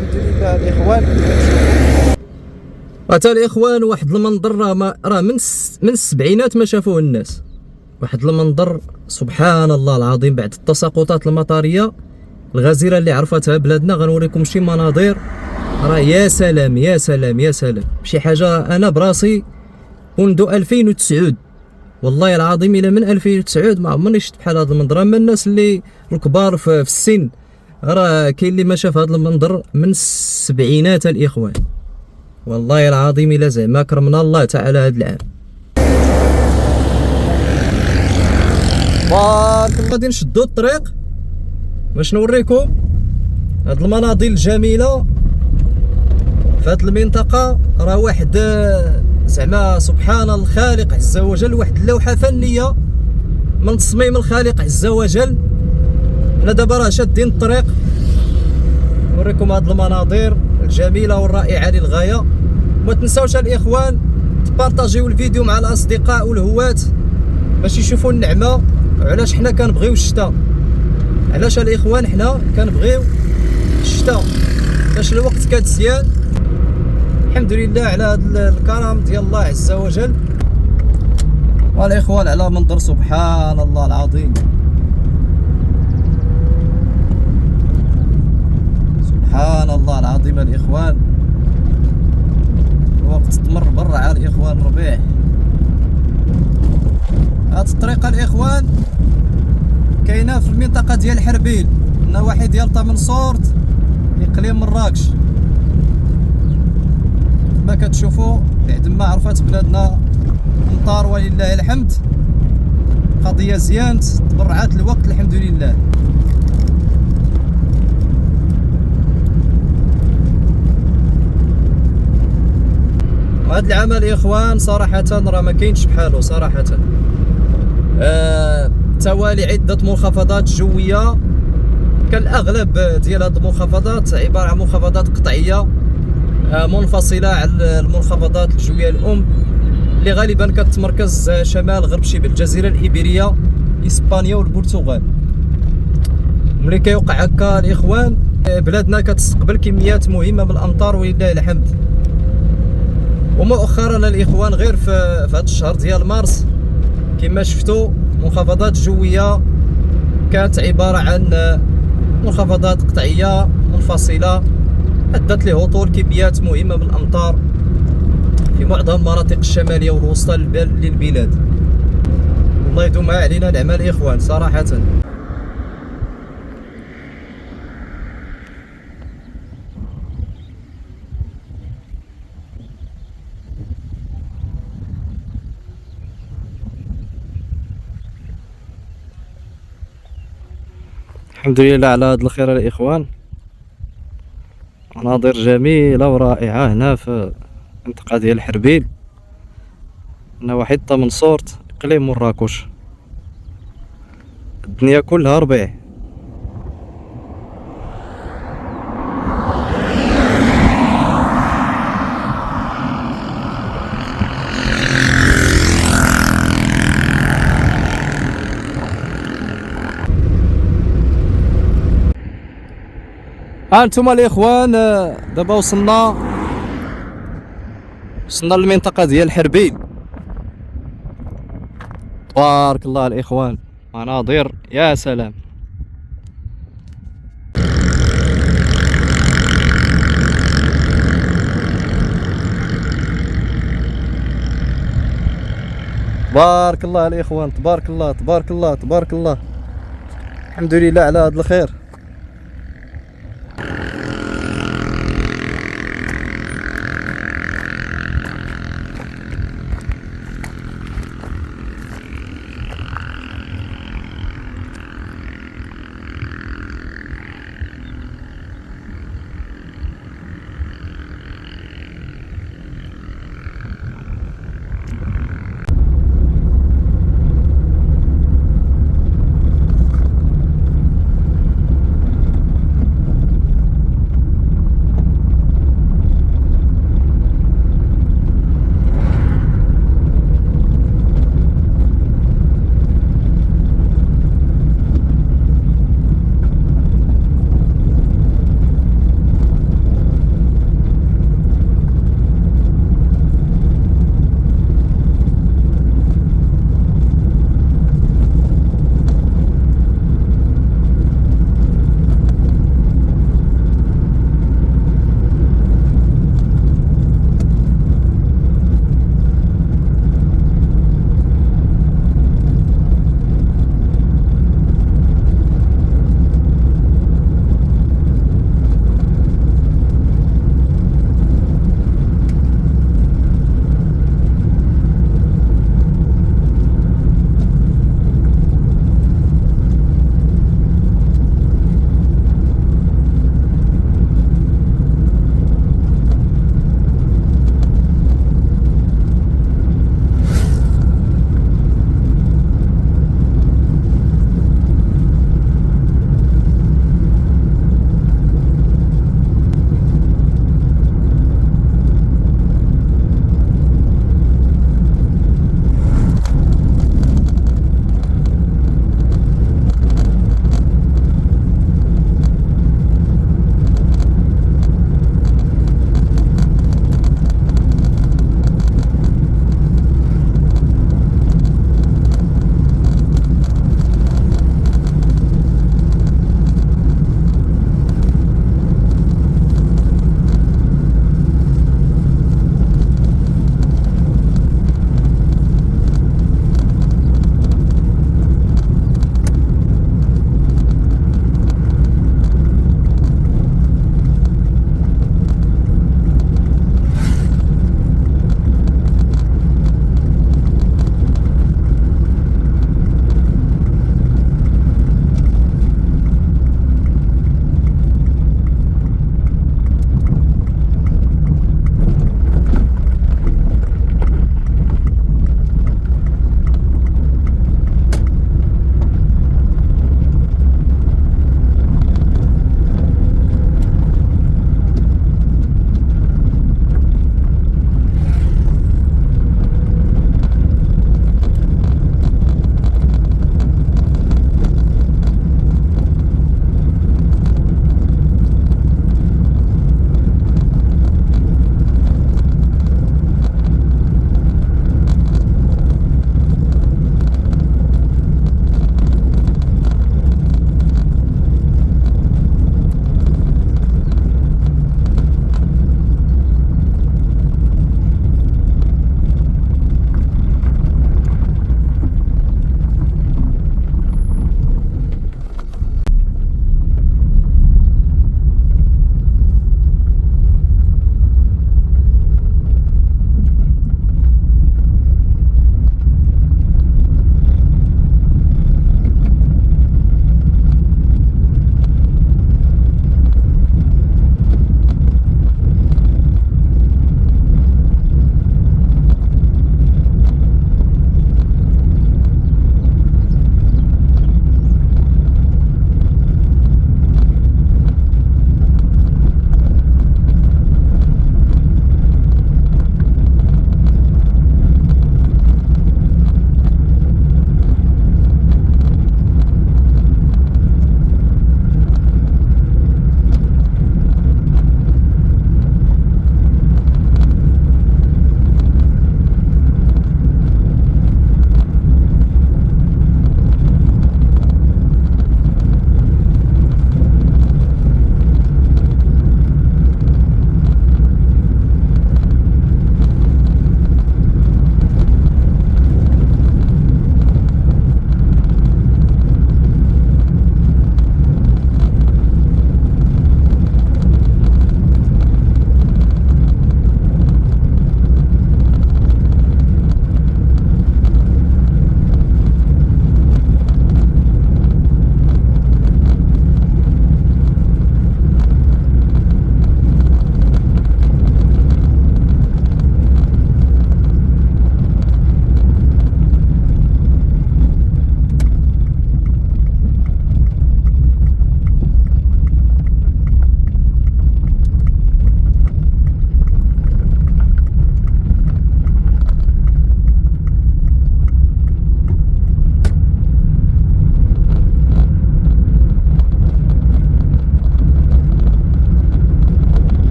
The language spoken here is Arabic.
الحمد لله الاخوان. حتى الاخوان واحد المنظر راه من السبعينات ما شافوه الناس. واحد المنظر سبحان الله العظيم. بعد التساقطات المطريه الغزيره اللي عرفتها بلادنا غنوريكم شي مناظر راه يا سلام يا سلام يا سلام. شي حاجه انا براسي منذ 2009 والله العظيم الى من 2009 ما عمرني شفت بحال هذا المنظر. اما الناس اللي الكبار في السن راه كاين اللي ما شاف هذا المنظر من السبعينات الاخوان. والله العظيم الا زعما كرمنا الله تعالى هذا العام. بارك الله. غادي نشدو الطريق باش نوريكم هاد المناظر الجميله في هاد المنطقه. راه واحد زعما سبحان الخالق عز وجل، واحد اللوحه فنيه من تصميم الخالق عز وجل. حنا دابا راه شادين الطريق نوريكم هاد المناظر الجميله والرائعه للغايه. ما تنساوش الاخوان تبارطاجيو الفيديو مع الاصدقاء والهوات باش يشوفوا النعمه. وعلاش حنا كنبغيو الشتاء؟ علاش الاخوان حنا كنبغيو الشتاء؟ باش الوقت كتزيان. الحمد لله على هذا الكرم ديال الله عز وجل. والاخوان على منظر سبحان الله العظيم. سبحان الله العظيم الاخوان. الوقت تمر برا الاخوان ربيع. هاد الطريقه الاخوان كاينه في المنطقه ديال حربيل النواحي ديال طمنصورت اقليم مراكش. كما كتشوفوا بعد ما عرفت بلادنا امطار ولله الحمد. قضيه زيانت تبرعات الوقت الحمد لله. هاد العام الاخوان صراحه راه ما كاينش بحالو صراحه. توالي عده منخفضات جويه كالاغلب ديال هاد المنخفضات عباره عن منخفضات قطعيه منفصله عن المنخفضات الجويه الام اللي غالبا كتمركز شمال غرب شبه الجزيره الإيبيرية اسبانيا والبرتغال. ملي كيوقع هكا الاخوان بلادنا كتستقبل كميات مهمه من الامطار ولله الحمد. ومؤخرا الاخوان غير في هذا الشهر ديال مارس كما شفتوا منخفضات جويه كانت عباره عن منخفضات قطعيه منفصله ادت لهطول كميات مهمه من الامطار في معظم المناطق الشماليه والوسطى للبلاد. الله يدومها علينا نعمه الاخوان صراحه. الحمد لله على هذا الخير الاخوان. مناظر جميله ورائعه هنا في المنطقه ديال حربيل نواحي طمنصورت اقليم مراكش. الدنيا كلها ربيع. هانتوما الاخوان دابا وصلنا للمنطقه ديال حربيل. تبارك الله الاخوان مناظر يا سلام. تبارك الله الاخوان. تبارك الله تبارك الله تبارك الله. الحمد لله على هذا الخير.